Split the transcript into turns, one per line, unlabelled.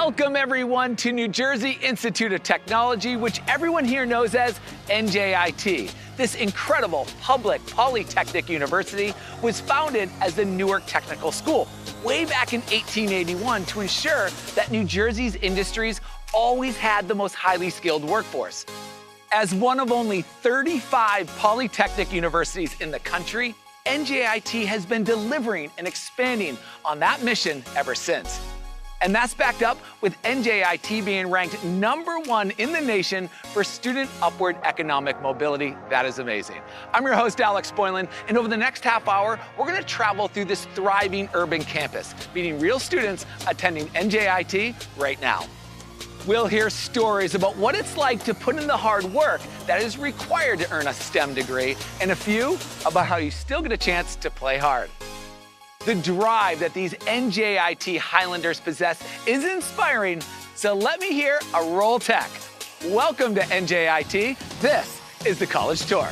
Welcome everyone to New Jersey Institute of Technology, which everyone here knows as NJIT. This incredible public polytechnic university was founded as the Newark Technical School way back in 1881 to ensure that New Jersey's industries always had the most highly skilled workforce. As one of only 35 polytechnic universities in the country, NJIT has been delivering and expanding on that mission ever since. And that's backed up with NJIT being ranked #1 in the nation for student upward economic mobility. That is amazing. I'm your host, Alex Boylan, and over the next half hour, we're gonna travel through this thriving urban campus, meeting real students attending NJIT right now. We'll hear stories about what it's like to put in the hard work that is required to earn a STEM degree, and a few about how you still get a chance to play hard. The drive that these NJIT Highlanders possess is inspiring, so let me hear a roll tech. Welcome to NJIT. This is the College Tour.